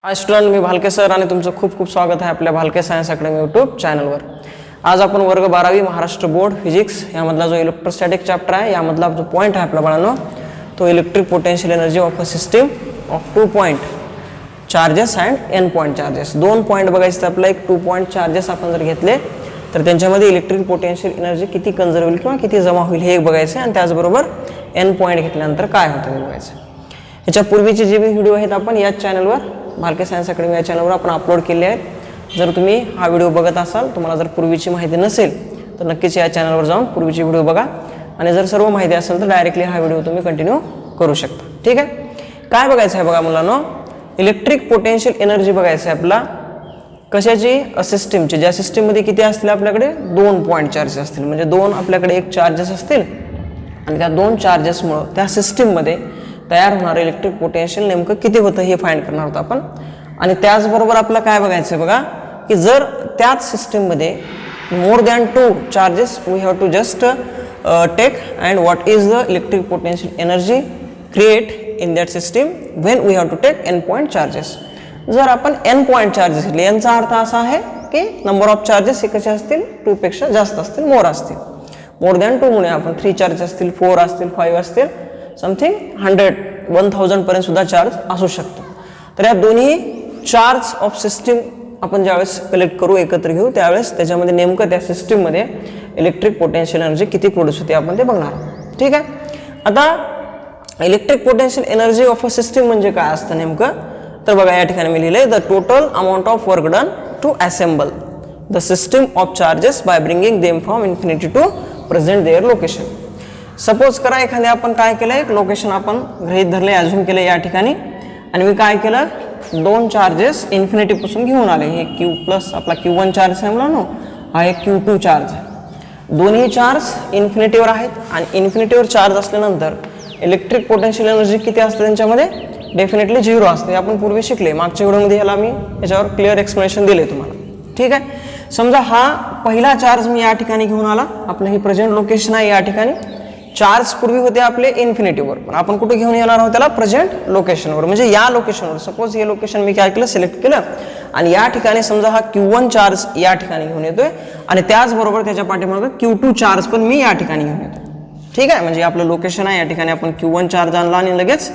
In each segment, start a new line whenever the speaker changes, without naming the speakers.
हाय student, मी Bhalke sir आणि तुमचं खूप खूप स्वागत आहे आपल्या भालके सायन्स अकॅडमी यूट्यूब चॅनलवर. आज आपण वर्ग 12वी महाराष्ट्र बोर्ड फिजिक्स यामधला जो इलेक्ट्रोस्टॅटिक चॅप्टर आहे यामधला जो पॉईंट आहे आपल्या बाळांनो तो electric potential energy of a system of 2 point charges and n point charges. 2 point बघायचे तर आपला एक 2 पॉईंट चार्जेस आपण जर घेतले तर त्यांच्यामध्ये इलेक्ट्रिक पोटेन्शियल एनर्जी किती कन्झर्व होईल किंवा किती जमा होईल हे एक बघायचं आणि त्याचबरोबर एन पॉईंट घेतल्यानंतर काय होतं हे बघायचं. याच्या पूर्वीचे जे व्हिडिओ आहेत आपण याच चॅनलवर भालके सायन्स अकॅडमी या चॅनलवर आपण अपलोड केले आहेत. जर तुम्ही हा व्हिडिओ बघत असाल, तुम्हाला जर पूर्वीची माहिती नसेल तर नक्कीच या चॅनलवर जाऊन पूर्वीची व्हिडिओ बघा आणि जर सर्व माहिती असेल तर डायरेक्टली हा व्हिडिओ तुम्ही कंटिन्यू करू शकता. ठीक आहे. काय बघायचं आहे बघा मुलांनो, इलेक्ट्रिक पोटेन्शियल एनर्जी बघायचं आहे आपला कशाची, सिस्टीमची. ज्या सिस्टीममध्ये किती असतील आपल्याकडे 2 पॉईंट चार्जेस असतील, म्हणजे 2 आपल्याकडे एक चार्जेस असतील आणि त्या 2 चार्जेसमुळं त्या सिस्टीममध्ये तयार होणारं इलेक्ट्रिक पोटेन्शियल नेमकं किती होतं हे फाइंड करणार होतं आपण. आणि त्याचबरोबर आपलं काय बघायचं आहे बघा की जर त्याच सिस्टीममध्ये more than 2 charges we have to just take and what is the electric potential energy create in that system when we have to take n point charges. जर आपण एन पॉईंट चार्जेस घेतले यांचा अर्थ असा आहे की नंबर ऑफ चार्जेस हे कसे असतील, 2 पेक्षा जास्त असतील, मोर असतील. मोर दॅन 2 मुळे आपण 3 चार्जेस असतील, 4 असतील, 5 असतील, समथिंग 100-1000 पर्यंत सुद्धा चार्ज असू शकतो. तर या दोन्ही चार्ज ऑफ सिस्टीम आपण ज्यावेळेस कलेक्ट करू, एकत्र घेऊ, त्यावेळेस त्याच्यामध्ये नेमकं त्या सिस्टीममध्ये इलेक्ट्रिक पोटेन्शियल एनर्जी किती प्रोड्यूस होते आपण ते बघणार. ठीक आहे. आता electric potential energy of a system म्हणजे काय असतं नेमकं, तर बघा या ठिकाणी मी लिहिलंय the total amount of work done to assemble the system of charges by bringing them from infinity to present their location. Suppose करा एखाद्या आपण काय केलं, एक लोकेशन आपण गृहीत धरले, अजून केले या ठिकाणी, आणि मी काय केलं 2 चार्जेस इन्फिनिटीपासून घेऊन आले. हे क्यू प्लस आपला Q1 चार्ज आहे म्हणून, हा एक Q2 चार्ज आहे. दोन्ही चार्ज इन्फिनिटीवर आहेत आणि इन्फिनिटीवर चार्ज असल्यानंतर इलेक्ट्रिक पोटेन्शियल एनर्जी किती असते त्यांच्यामध्ये, डेफिनेटली 0 असते. आपण पूर्वी शिकले, मागच्या व्हिडिओमध्ये ह्याला मी याच्यावर क्लिअर एक्सप्लेनेशन दिले तुम्हाला. ठीक आहे. समजा हा पहिला चार्ज मी या ठिकाणी घेऊन आला, आपलं ही प्रेझेंट लोकेशन आहे या ठिकाणी. चार्ज पूर्वी होते आपले इन्फिनिटीवर, पण आपण कुठे घेऊन येणार आहोत त्याला, प्रेझेंट लोकेशनवर, म्हणजे या लोकेशनवर. सपोज हे लोकेशन मी काय केलं, सिलेक्ट केलं आणि या ठिकाणी समजा हा Q1 चार्ज या ठिकाणी घेऊन येतोय आणि त्याचबरोबर त्याच्या पाठीमागे Q2 चार्ज पण मी या ठिकाणी घेऊन येतो. ठीक आहे. म्हणजे आपलं लोकेशन आहे या ठिकाणी आपण Q1 चार्ज आणला आणि लगेच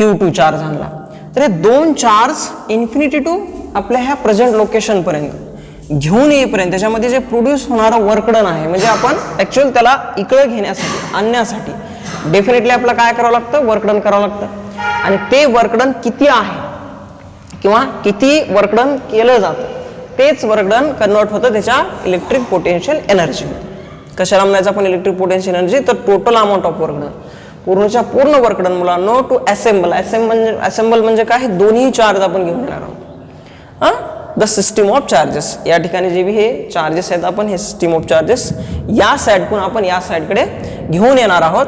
Q2 चार्ज आणला. तर हे 2 चार्ज इन्फिनिटी टू आपल्या ह्या प्रेझेंट लोकेशन पर्यंत घेऊन येईपर्यंत त्याच्यामध्ये जे प्रोड्यूस होणारं वर्कडन आहे, म्हणजे आपण ऍक्च्युअल त्याला इकडे घेण्यासाठी, आणण्यासाठी डेफिनेटली आपल्याला काय करावं लागतं, वर्कडन करावं लागतं. आणि ते वर्कडन किती आहे किंवा किती वर्कडन केलं जातं तेच वर्कडन कन्वर्ट होतं त्याच्या इलेक्ट्रिक पोटेन्शियल एनर्जी. कशाला म्हणायचं आपण इलेक्ट्रिक पोटेन्शियल एनर्जी, तर टोटल अमाऊंट ऑफ वर्कडन, पूर्णच्या पूर्ण वर्कडन मुलांनो टू असेंबल. असेंबल म्हणजे काय, दोन्ही चार्ज आपण घेऊन येणार आहोत. द सिस्टीम ऑफ चार्जेस, या ठिकाणी जे हे चार्जेस आहेत आपण हे सिस्टीम ऑफ चार्जेस या साईडकडून आपण या साईडकडे घेऊन येणार आहोत.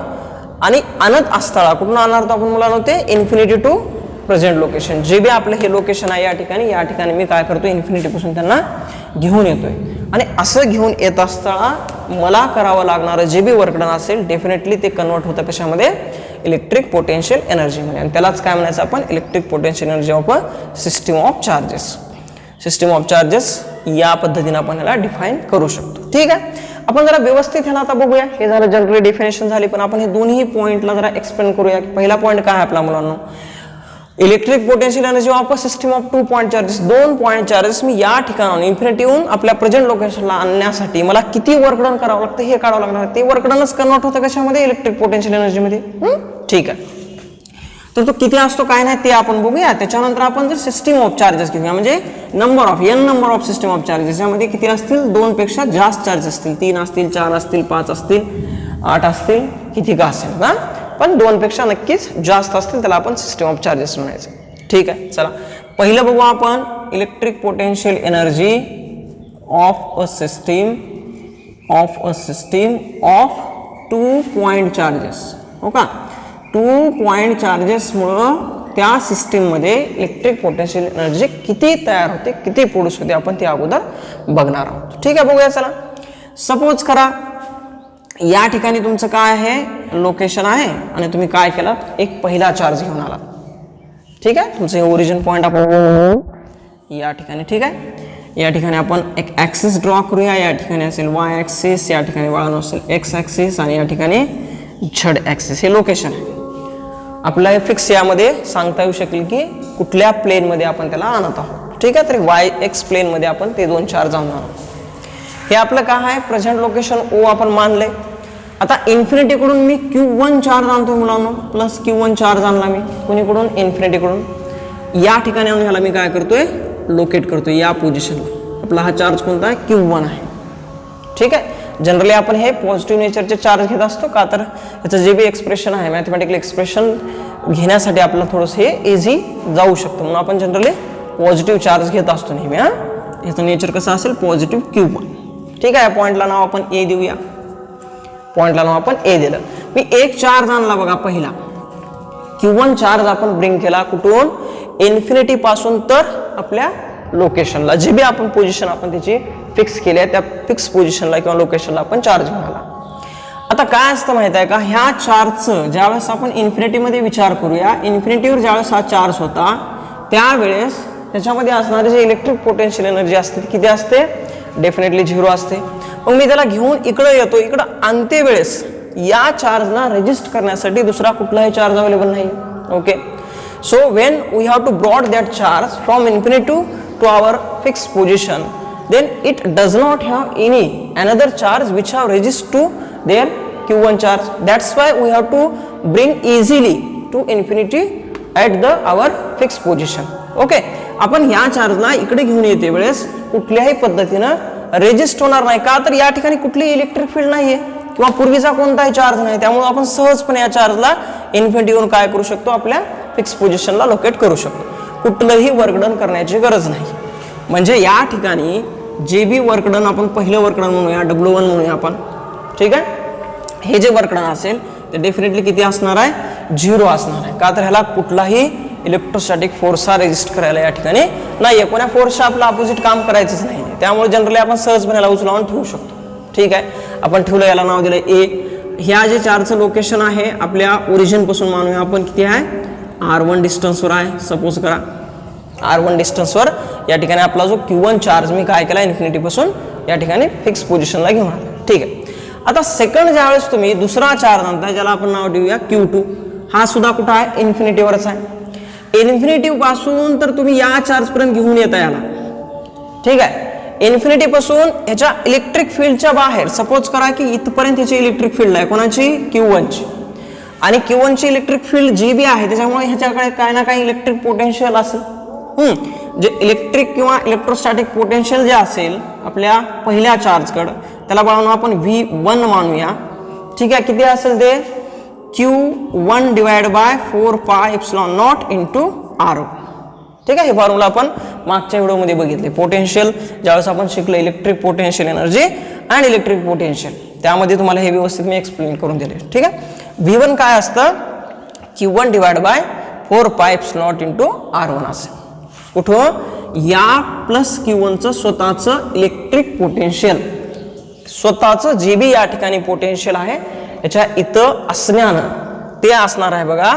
आणि आणत असताना कुठून आणणार आहोत आपण मुलांनो, ते इन्फिनिटी टू प्रेझेंट लोकेशन. जे बी आपलं हे लोकेशन आहे या ठिकाणी मी काय करतो, इन्फिनिटीपासून त्यांना घेऊन येतोय. आणि असं घेऊन येत असताना मला करावं लागणारं जे बी वर्कडन असेल डेफिनेटली ते कन्वर्ट होतं कशामध्ये, इलेक्ट्रिक पोटेन्शियल एनर्जीमध्ये. आणि त्यालाच काय म्हणायचं आपण, electric potential energy of a system of charges. System of charges या पद्धतीने आपण याला डिफाईन करू शकतो. ठीक आहे. आपण जरा व्यवस्थित ह्याला आता बघूया. हे झालं जनरली डेफिनेशन झाली, पण आपण हे दोन्ही पॉईंटला जरा एक्सप्लेन करूया. पहिला पॉईंट काय आहे आपला मुलांनो, electric potential energy of a system of 2 point charges. 2 point charges मी या ठिकाणाहून इन्फिनिटीहून आपल्या प्रेझेंट लोकेशनला आणण्यासाठी मला किती वर्कडन करावं लागतं हे काढावं लागणार. ते वर्कडनच कन्वर्ट होतं कशामध्ये, इलेक्ट्रिक पोटेन्शियल एनर्जीमध्ये. ठीक आहे. तर तो किती असतो काय नाही ते आपण बघूया. त्याच्यानंतर आपण जर सिस्टीम ऑफ चार्जेस घेऊया, म्हणजे number of system of charges, यामध्ये किती असतील, 2 पेक्षा जास्त चार्ज असतील, 3 असतील, 4 असतील, 5 असतील, 8 असतील, किती का असेल ना, पण 2 पेक्षा नक्कीच जास्त असतील, त्याला आपण सिस्टीम ऑफ चार्जेस म्हणायचं. ठीक आहे. चला पहिलं बघू आपण, electric potential energy of a system of 2 point charges. हो का, 2 पॉईंट चार्जेसमुळं त्या सिस्टीममध्ये इलेक्ट्रिक पोटेन्शियल एनर्जी किती तयार होते, किती प्रोड्यूस होते, आपण ते अगोदर बघणार आहोत. ठीक आहे, बघूया. चला सपोज करा या ठिकाणी तुमचं काय आहे, लोकेशन आहे आणि तुम्ही काय केलात, एक पहिला चार्ज घेऊन आला. ठीक आहे, तुमचं हे ओरिजिन पॉईंट आपण या ठिकाणी. ठीक आहे, या ठिकाणी आपण एक ॲक्सिस ड्रॉ करूया. या ठिकाणी असेल वाय ॲक्सिस, या ठिकाणी बाळांनो असेल एक्स ॲक्सिस आणि या ठिकाणी झेड ॲक्सिस. हे लोकेशन आहे आपलं. हे फिक्स यामध्ये सांगता येऊ शकेल की कुठल्या प्लेनमध्ये आपण त्याला आणत आहोत. ठीक आहे, तर वाय एक्स प्लेनमध्ये आपण ते 2 चार्ज आणणार आहोत. हे आपलं काय आहे, प्रेझेंट लोकेशन ओ आपण मानलंय. आता इन्फिनिटीकडून मी Q1 चार्ज आणतो मुलांनो, प्लस Q1 चार्ज आणला मी कोणीकडून, इन्फिनिटीकडून. या ठिकाणी आणून ह्याला मी काय करतोय, लोकेट करतोय या पोझिशनला. आपला हा चार्ज कोणता आहे, Q1 आहे. ठीक आहे, जनरली आपण हे पॉझिटिव्ह नेचरचे चार्ज घेत असतो का, तर याचं जे बी एक्सप्रेशन आहे मॅथमॅटिकल एक्सप्रेशन घेण्यासाठी आपल्याला थोडंसं हे इझी जाऊ शकतं, म्हणून आपण जनरली पॉझिटिव्ह चार्ज घेत असतो नेहमी. याचं नेचर कसं असेल, पॉझिटिव्ह Q1. ठीक आहे, पॉईंटला नाव आपण ए देऊया. पॉईंटला नाव आपण ए दिलं. मी एक चार्ज आणला बघा पहिला, Q1 चार्ज आपण ब्रिंग केला कुठून, इन्फिनिटी पासून तर आपल्या लोकेशनला. जे बी आपण पोझिशन आपण त्याची फिक्स केली आहे त्या फिक्स पोझिशनला किंवा लोकेशनला आपण चार्ज मिळाला. आता काय असतं माहित आहे का, ह्या चार्जचं ज्यावेळेस आपण इन्फिनिटीमध्ये विचार करूया, इन्फिनिटीवर ज्यावेळेस हा चार्ज होता त्यावेळेस त्याच्यामध्ये असणारी जे इलेक्ट्रिक पोटेन्शियल एनर्जी असते किती असते, डेफिनेटली 0 असते. मग मी त्याला घेऊन इकडं येतो, इकडं आणते वेळेस या चार्जला रेजिस्ट करण्यासाठी दुसरा कुठलाही चार्ज अवेलेबल नाही. Okay, so when we have to brought that charge from infinity to our fix position, then it does not have any another charge which have resist to their Q1 charge. That's why we have to bring easily to infinity at the our fixed position. Okay, आपण ह्या चार्जला इकडे घेऊन येते वेळेस कुठल्याही पद्धतीनं resist होणार नाही का, तर या ठिकाणी कुठली इलेक्ट्रिक फील्ड नाहीये किंवा पूर्वीचा कोणताही चार्ज नाही. त्यामुळे आपण सहजपणे या चार्जला इन्फिनिटीवरून काय करू शकतो, आपल्या फिक्स पोझिशनला लोकेट करू शकतो. कुठलंही वर्कडन करण्याची गरज नाही. म्हणजे या ठिकाणी जे बी वर्कडन आपण पहिलं वर्कडन म्हणूया, W1 म्हणूया आपण. ठीक आहे, हे जे वर्कडन असेल ते डेफिनेटली किती असणार आहे, 0 असणार आहे. का तर ह्याला कुठलाही इलेक्ट्रोस्टॅटिक फोर्स हा रेजिस्ट करायला या ठिकाणी नाहीये, कोणा फोर्सच्या आपलं अपोजिट काम करायचंच नाही. त्यामुळे जनरली आपण सहजपणे याला उचलावून ठेवू शकतो. ठीक आहे, आपण ठेवलं, याला नाव दिलं ए. ह्या जे चार्जचं लोकेशन आहे आपल्या ओरिजिन पासून मानूया आपण किती आहे, R1 डिस्टन्सवर आहे. सपोज करा R1 डिस्टन्सवर या ठिकाणी आपला जो Q1 चार्ज मी काय केला, इन्फिनिटी पासून या ठिकाणी फिक्स पोझिशनला घेऊन आला. ठीक आहे, आता सेकंड ज्यावेळेस तुम्ही दुसरा चार्ज आणता ज्याला आपण नाव देऊया Q2, हा सुद्धा कुठं आहे, इन्फिनिटीवरच आहे. इन्फिनिटी पासून तर तुम्ही या चार्ज पर्यंत घेऊन येता याला. ठीक आहे, इन्फिनिटी पासून ह्याच्या इलेक्ट्रिक फील्डच्या बाहेर सपोज करा की इथपर्यंत ह्याची इलेक्ट्रिक फील्ड आहे, कोणाची, Q1ची. आणि Q1 ची इलेक्ट्रिक फील्ड जी बी आहे त्याच्यामुळे ह्याच्याकडे काय ना काही इलेक्ट्रिक पोटेन्शियल असेल. जे इलेक्ट्रिक किंवा इलेक्ट्रोस्टॅटिक पोटेन्शियल जे असेल आपल्या पहिल्या चार्जकडं, त्याला बाळांनो आपण V1 मानूया. ठीक आहे, किती असेल ते, Q1 divide by 4πε0 into R1. ठीक आहे, हे फॉर्म्युला आपण मागच्या व्हिडिओमध्ये बघितले. पोटेन्शियल ज्यावेळेस आपण शिकलो, electric potential energy and electric potential, त्यामध्ये तुम्हाला हे व्यवस्थित मी एक्सप्लेन करून दिले. ठीक आहे, V1 काय असतं, Q1 divide by 4πε0 into R1 असेल. कुठं, या प्लस Q1चं स्वतःचं इलेक्ट्रिक पोटेन्शियल, स्वतःचं जे बी या ठिकाणी पोटेन्शियल आहे याच्या इथं असण्यानं ते असणार आहे बघा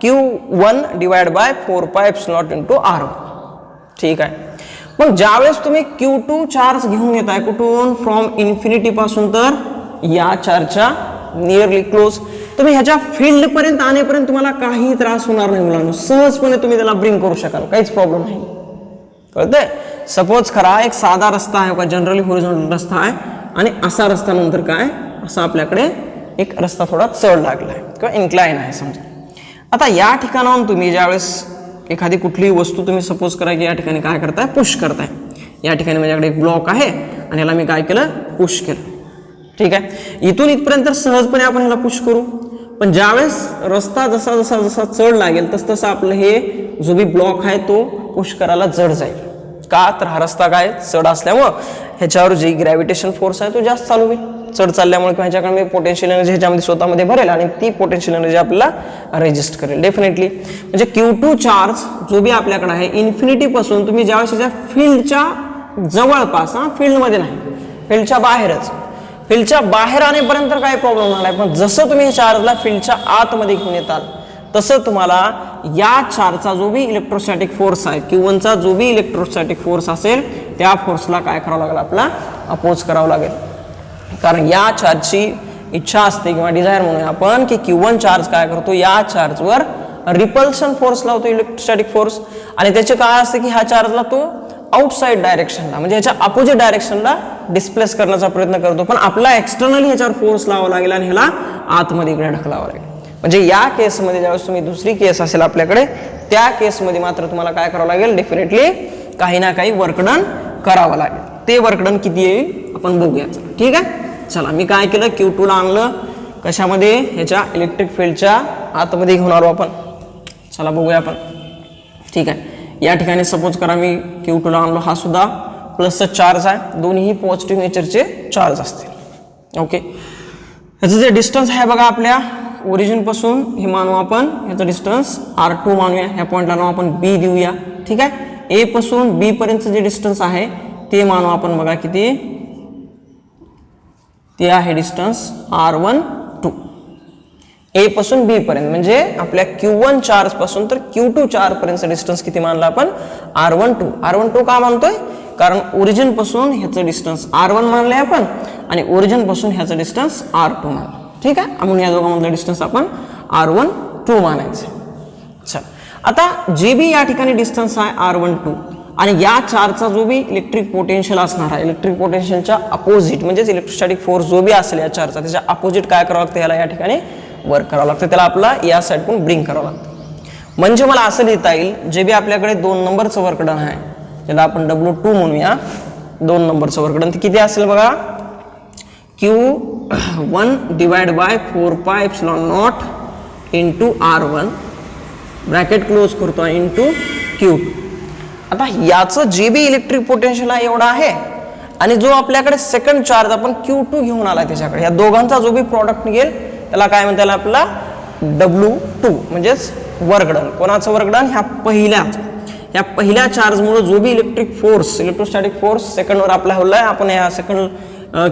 Q1 divide by 4πε0 into R1. ठीक आहे, मग ज्यावेळेस तुम्ही Q2 चार्ज घेऊन येत आहे कुठून, फ्रॉम इन्फिनिटी पासून तर या चार्जच्या नियरली क्लोज, तुम्ही ह्याच्या फील्ड पर्यंत आणेपर्यंत तुम्हाला काही त्रास होणार नाही मुलांनो. सहजपणे तुम्ही त्याला ब्रिंग करू शकाल, काहीच प्रॉब्लेम नाही. कळतंय, सपोज खरा एक साधा रस्ता आहे का, जनरली हॉरिझॉन्टल रस्ता आहे आणि असा रस्ता नंतर काय, असा आपल्याकडे एक रस्ता थोडा चढ लागला आहे किंवा इन्क्लाइन आहे समजा. आता या ठिकाणाहून तुम्ही ज्यावेळेस एखादी कुठलीही वस्तू तुम्ही सपोज करा की या ठिकाणी काय करताय, पुश करताय. या ठिकाणी माझ्याकडे एक ब्लॉक आहे आणि याला मी काय केलं, पुश केलं. ठीक आहे, इथून इथपर्यंत सहजपणे आपण ह्याला पुश करू. पण ज्यावेळेस रस्ता जसा जसा जसा चढ लागेल तस तसं आपलं हे जो बी ब्लॉक आहे तो पुश करायला जड जाईल. का तर हा रस्ता काय चढ असल्यामुळं ह्याच्यावर जी ग्रॅव्हिटेशन फोर्स आहे तो जास्त चालू होईल. चढ चालल्यामुळे किंवा ह्याच्याकडे पोटेन्शियल एनर्जी ह्याच्यामध्ये स्वतःमध्ये भरेल आणि ती पोटेन्शियल एनर्जी आपल्याला रेजिस्ट करेल डेफिनेटली. म्हणजे Q2 चार्ज जो बी आपल्याकडे आहे इन्फिनिटी पासून तुम्ही ज्यावेळेस त्याच्या फील्डच्या जवळपास, फील्डमध्ये नाही, फील्डच्या बाहेरच, फील्डच्या बाहेर आणेपर्यंत काही प्रॉब्लेम होणार नाही. पण जसं तुम्ही चार्जला फील्डच्या आतमध्ये घेऊन येताल तसं तुम्हाला या चार्जचा जो बी इलेक्ट्रोस्टॅटिक फोर्स आहे Q1चा जो बी इलेक्ट्रोस्टॅटिक फोर्स असेल त्या फोर्सला काय करावं लागेल आपला अपोज करावं लागेल. कारण या चार्जची इच्छा असते किंवा डिझायर म्हणूया आपण की Q1 चार्ज काय करतो या चार्जवर रिपल्शन फोर्स लावतो इलेक्ट्रोस्टॅटिक फोर्स आणि त्याचे काय असते की ह्या चार्जला तो आउटसाइड डायरेक्शनला म्हणजे ह्याच्या अपोजिट डायरेक्शनला डिस्प्लेस करण्याचा प्रयत्न करतो पण आपला एक्सटर्नली ह्याच्यावर फोर्स लावावा लागेल आणि ह्याला आतमध्ये इकडे ढकलावं लागेल. म्हणजे या केसमध्ये ज्यावेळेस तुम्ही दुसरी केस असेल आपल्याकडे त्या केसमध्ये मात्र तुम्हाला काय करावं लागेल डेफिनेटली काही ना काही वर्कडन करावं लागेल. ते वर्कडन किती येईल आपण बघूया. ठीक आहे चला मी काय केलं Q2 ला आणलं कशामध्ये ह्याच्या इलेक्ट्रिक फील्डच्या आतमध्ये घेऊन आलो आपण. चला बघूया आपण. ठीक आहे या ठिकाणी सपोज करा मी Q2 ला आणलो हा सुद्धा प्लसचा चार्ज आहे दोन्ही पॉझिटिव्ह नेचरचे चार्ज असतील. ओके ह्याचं जे डिस्टन्स आहे बघा आपल्या ओरिजिन पासून हे मानू आपण ह्याचं डिस्टन्स R2 मानूया. ह्या पॉईंटला नाव आपण B देऊया. ठीक आहे A पासून B पर्यंतचं जे डिस्टन्स आहे ते मानू आपण बघा किती ते आहे डिस्टन्स R12 A पासून B पर्यंत म्हणजे आपल्या Q1 चार्ज पासून तर Q2 चार्ज पर्यंतचं डिस्टन्स किती मानला आपण R12 का मानतोय कारण ओरिजिन पासून ह्याचं डिस्टन्स R1 मानलंय आपण आणि ओरिजिन पासून ह्याचं डिस्टन्स R2 मानलं. ठीक आहे म्हणून या दोघांमधलं डिस्टन्स आपण R12 मानायचं. चल आता जे बी या ठिकाणी डिस्टन्स आहे R12 आणि या चार्जचा जो बी इलेक्ट्रिक पोटेन्शियल असणार आहे इलेक्ट्रिक पोटेन्शियलच्या अपोजिट म्हणजेच इलेक्ट्रोस्टॅटिक फोर्स जो बी असेल या चार्जचा त्याच्या अपोजिट काय करावं लागतं याला या ठिकाणी वर्क करावं लागतं त्याला आपला या साईडकडून ब्रिंग करावं लागतं. म्हणजे मला असं लिहिता येईल जे बी आपल्याकडे 2 नंबरचं वर्कडन आहे ज्याला आपण W2 म्हणूया 2 नंबरचं वर्कडन ते किती असेल बघा Q1 divide by 4 pi epsilon naught into R1 bracket close करतो इंटू Q2. आता याचं जे बी इलेक्ट्रिक पोटेन्शियल आहे एवढा आहे आणि जो आपल्याकडे सेकंड चार्ज आपण Q2 घेऊन आला त्याच्याकडे या दोघांचा जो बी प्रॉडक्ट निघेल त्याला काय म्हणता येईल आपला W2 म्हणजेच वर्कडन. कोणाचं वर्कडन ह्या पहिल्या चार्जमुळे जो बी इलेक्ट्रिक फोर्स इलेक्ट्रोस्टॅटिक फोर्स सेकंडवर आपला हल्ला आहे आपण या सेकंड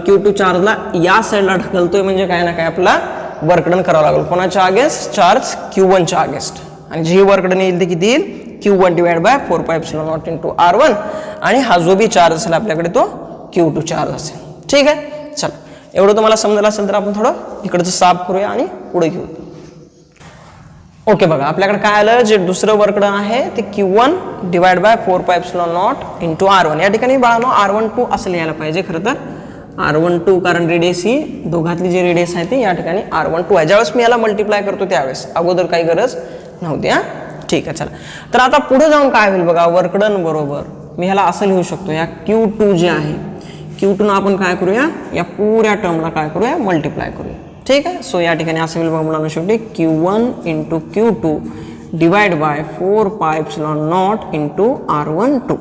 Q2 चार्जला या साईडला ढकलतोय म्हणजे काय ना काय आपला वर्कडन करावं लागेल कोणाच्या अगेन्स्ट चार्ज Q1 च्या अगेन्स्ट आणि जी वर्कडन येईल ते किती येईल Q1 divide by 4 pi epsilon naught into R1 आणि हा जो बी चार्ज असेल आपल्याकडे तो Q2 चार्ज असेल. ठीक आहे चल एवढं तुम्हाला समजलं असेल तर आपण थोडं इकडचं साफ करूया आणि पुढे घेऊ. ओके बघा आपल्याकडे काय आलं जे दुसरं वर्कडन आहे ते Q1 divide by 4 pi epsilon naught into R1 या ठिकाणी बाळांनो R12 असं लिहायला पाहिजे खरं तर R12 कारण रेडियस ही दोघातली जी रेडियस आहे ती या ठिकाणी R12 आहे. ज्यावेळेस मी याला मल्टिप्लाय करतो त्यावेळेस अगोदर काही गरज नव्हती. हा ठीक आहे चला तर आता पुढे जाऊन काय होईल बघा वर्कडन बरोबर मी ह्याला असं लिहू शकतो या Q2 जे आहे Q2 ना आपण काय करूया या पुऱ्या टर्मला काय करूया मल्टिप्लाय करूया. ठीक आहे सो या ठिकाणी असं होईल बघा मुलांना शेवटी Q1 into Q2 divide by 4 pi epsilon naught into R12.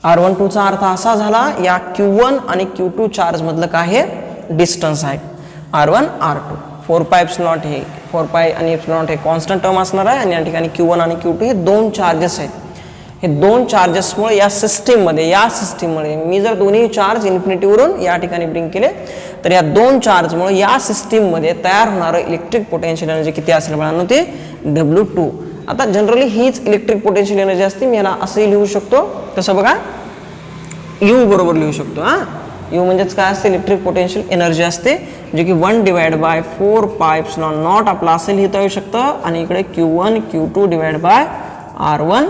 R12चा अर्थ असा झाला या Q1 आणि Q2 चार्ज मधलं काय हे डिस्टन्स आहे R1 R2 4 pi epsilon naught हे 4 pi आणि epsilon naught हे कॉन्स्टंट टर्म असणार आहे आणि या ठिकाणी Q1 आणि Q2 हे 2 चार्जेस आहेत. हे 2 चार्जेसमुळे या सिस्टीममध्ये मी जर दोन्ही चार्ज इन्फिनिटीवरून या ठिकाणी ब्रिंग केले तर या 2 चार्जमुळे या सिस्टीममध्ये तयार होणारं इलेक्ट्रिक पोटेन्शियल एनर्जी किती असेल बाळांनो ते W2. आता जनरली हीच इलेक्ट्रिक पोटेन्शियल एनर्जी असते मी याला असंही लिहू शकतो कसं बघा U बरोबर लिहू शकतो. U म्हणजेच काय असते इलेक्ट्रिक पोटेन्शियल एनर्जी असते जे की 1 divide by 4 pi epsilon naught आपला असं लिहिता येऊ शकतं आणि इकडे Q1 Q2 divide by R12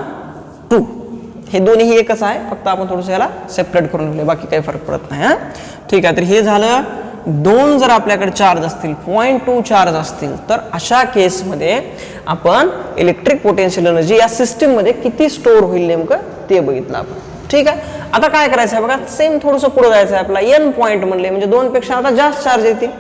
हे दोन्ही एकच आहे फक्त आपण थोडंसं याला सेपरेट करून लिहिले बाकी काही फरक पडत नाही. ठीक आहे तर हे झालं 2 जर आपल्याकडे चार्ज असतील 0.2 चार्ज असतील तर अशा केसमध्ये आपण इलेक्ट्रिक पोटेन्शियल एनर्जी या सिस्टीममध्ये किती स्टोअर होईल नेमकं ते बघितलं आपण. ठीक आहे आता काय करायचं आहे बघा सेम थोडंसं पुढे जायचं आहे आपला N पॉईंट म्हणले म्हणजे 2 पेक्षा आता जास्त चार्ज येतील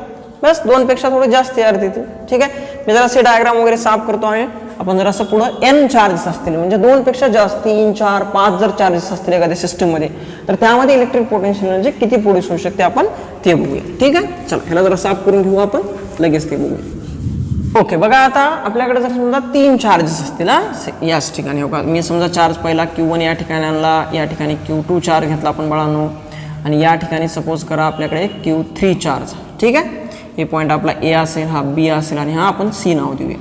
बस 2 पेक्षा थोडे जास्त चार्ज येतील. ठीक आहे मी जरा असे डायग्राम वगैरे साफ करतो आहे आपण जर असं पुढं N चार्जेस असतील म्हणजे 2 पेक्षा जास्त 3 4 5 जर चार्जेस असतील एखाद्या सिस्टीममध्ये तर त्यामध्ये इलेक्ट्रिक पोटेन्शियल एनर्जी किती प्रोड्यूस होऊ शकते आपण ते बघूया. ठीक आहे चला ह्याला जरा साफ करून घेऊ आपण लगेच ते बघूया. ओके बघा आता आपल्याकडे जर समजा 3 चार्जेस असतील याच ठिकाणी हो का मी समजा चार्ज पहिला Q1 या ठिकाणी आणला या ठिकाणी Q2 चार्ज घेतला आपण बाळांनो आणि या ठिकाणी सपोज करा आपल्याकडे Q3 चार्ज. ठीक आहे हे पॉईंट आपला A असेल हा B असेल आणि हा आपण C नाव देऊया.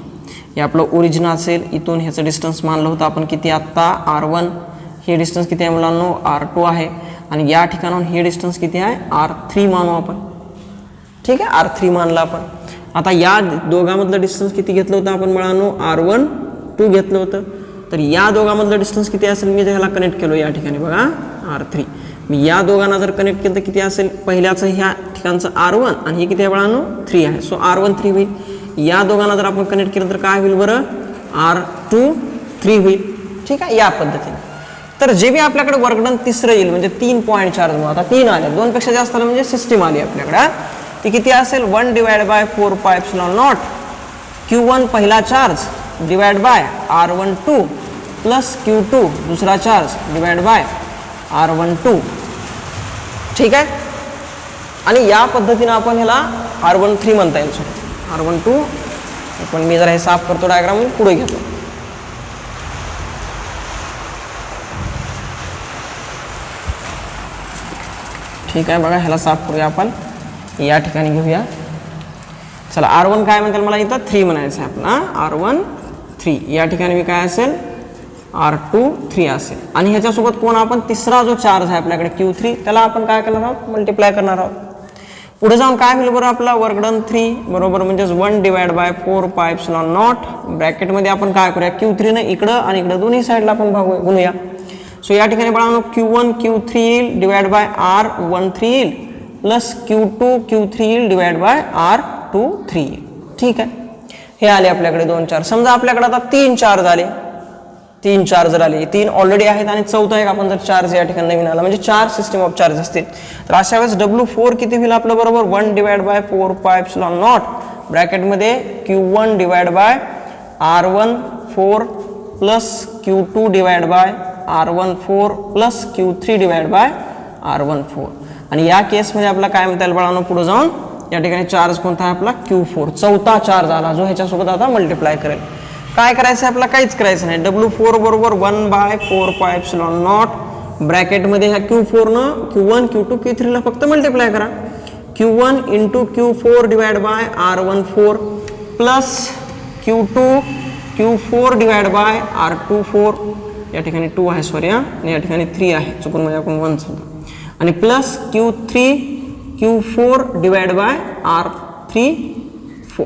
हे आपलं ओरिजिन असेल, इथून ह्याचं डिस्टन्स मानलं होतं आपण किती आत्ता R1, हे डिस्टन्स किती आहे मुलांनो R2 आहे, आणि या ठिकाणाहून हे डिस्टन्स किती आहे R3 मानू आपण, ठीक आहे, R3 मानला आपण. आता या दोघांमधलं डिस्टन्स किती घेतलं होतं आपण मुलांनो R1 2 घेतलं होतं, तर या दोघांमधलं डिस्टन्स किती असेल, मी ह्याला कनेक्ट केलो या ठिकाणी बघा R3, मी या दोघांना जर कनेक्ट केलं तर किती असेल, पहिल्याचं ह्या ठिकाणचं R1 आणि हे किती आहे मुलांनो 3 आहे, सो R1 3 होईल. या दोघांना जर आपण कनेक्ट केलं तर काय होईल बरं, R2 3 होईल, ठीक आहे, या पद्धतीने. तर जे बी आपल्याकडे वर्कडन तिसरं येईल म्हणजे 3 पॉईंट चार्ज, आता 3 आले, 2 पेक्षा जास्त आलं म्हणजे सिस्टीम आली आपल्याकडे, ती किती असेल 1 / 4πε0 Q1 पहिला charge divide by R12 plus Q2 दुसरा चार्ज डिवाइड बाय R12, ठीक आहे. आणि या पद्धतीने आपण ह्याला R13 म्हणता येईल, R12. पण मी जरा हे साफ करतो डायग्राम, पुढे घेतो. ठीक आहे, बघा ह्याला साफ करूया आपण, या ठिकाणी घेऊया. चला R1 काय म्हणतात मला इथं 3 म्हणायचं आहे आपला, R1 3, या ठिकाणी मी काय असेल R2 3 असेल, आणि ह्याच्यासोबत कोण आपण तिसरा जो चार्ज आहे आपल्याकडे Q3 त्याला आपण काय करणार आहोत, मल्टिप्लाय करणार आहोत. पुढे जाऊन काय होईल बरं आपला वर्कडन 3 बरोबर म्हणजेच 1 / 4πε0 ब्रॅकेटमध्ये आपण काय करूया, Q3 ने इकडं आणि इकडं दोन्ही साईडला आपण गुणूया. सो या ठिकाणी बाळांनो Q1 Q3 येईल डिवाइड बाय R13 येईल प्लस Q2 Q3 येईल डिवाइड बाय R23 येईल, ठीक आहे. हे आले आपल्याकडे 2 चार्ज. समजा आपल्याकडे आता 3 चार्ज आले, 3 चार्ज आले, 3 ऑलरेडी आहेत आणि चौथा एक आपण जर चार्ज या ठिकाणी नवीन आला म्हणजे 4 सिस्टम ऑफ चार्ज असतील, तर अशा वेळेस W4 किती होईल आपलं बरोबर 1 / 4πε0 ब्रॅकेटमध्ये Q1 divide by R14 plus Q2 divide by R14 plus Q3 divide by R14. आणि या केसमध्ये आपला काय म्हणता येईल बाळांनो, पुढे जाऊन या ठिकाणी चार्ज कोणता आहे आपला Q4, चौथा चार्ज आला जो ह्याच्यासोबत आता मल्टिप्लाय करेल. काय करायचं आपल्याला, काहीच करायचं नाही, W4 बरोबर 1 / 4πε0 ब्रॅकेटमध्ये ह्या Q4 न Q1 Q2 Q3 ला फक्त मल्टिप्लाय करा, Q1 × Q4 divide by R14 plus Q2 Q4 divide by R24, या ठिकाणी 2 आहे सॉरी आणि या ठिकाणी 3 आहे, चुकून माझ्याकडून 1 झालं, आणि plus Q3 Q4 divide by R34.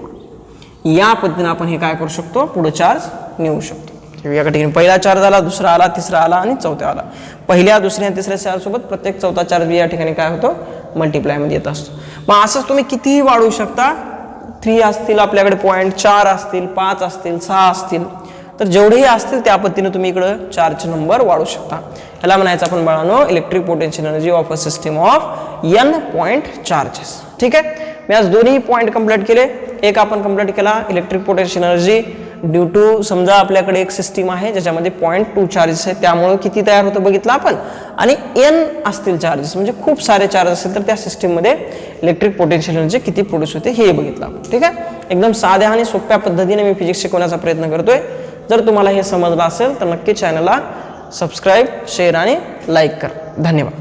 या पद्धतीने आपण हे काय करू शकतो, पुढे चार्ज नेऊ शकतो. या ठिकाणी पहिला चार्ज आला, दुसरा आला, तिसरा आला आणि चौथा आला. पहिल्या दुसऱ्या आणि तिसऱ्या चार्ज सोबत प्रत्येक चौथा चार्ज या ठिकाणी काय होतो, मल्टिप्लाय मध्ये येत असतो. मग असंच तुम्ही कितीही वाढवू शकता, 3 असतील आपल्याकडे पॉईंट, 4 असतील, 5 असतील, 6 असतील, तर जेवढेही असतील त्या पद्धतीने तुम्ही इकडे चार्जचे नंबर वाढवू शकता. ह्याला म्हणायचं आपण बाळांनो electric potential energy of a system of n point charges, ठीक आहे. मी आज दोन्ही पॉईंट कंप्लीट केले. एक आपण कंप्लीट केला electric potential energy due to, समजा आपल्याकडे एक सिस्टीम आहे ज्याच्यामध्ये 0.2 चार्जेस आहेत, त्यामुळे किती तयार होतं बघितलं आपण, आणि n असतील चार्जेस म्हणजे खूप सारे चार्ज असतील तर त्या सिस्टीममध्ये इलेक्ट्रिक पोटेन्शियल एनर्जी किती प्रोड्यूस होते हे बघितलं आपण, ठीक आहे. एकदम साध्या आणि सोप्या पद्धतीने मी फिजिक्स शिकवण्याचा प्रयत्न करतोय. जर तुम्हाला हे समजलं असेल तर नक्की चॅनलला सबस्क्राईब, शेअर आणि लाईक करा. धन्यवाद.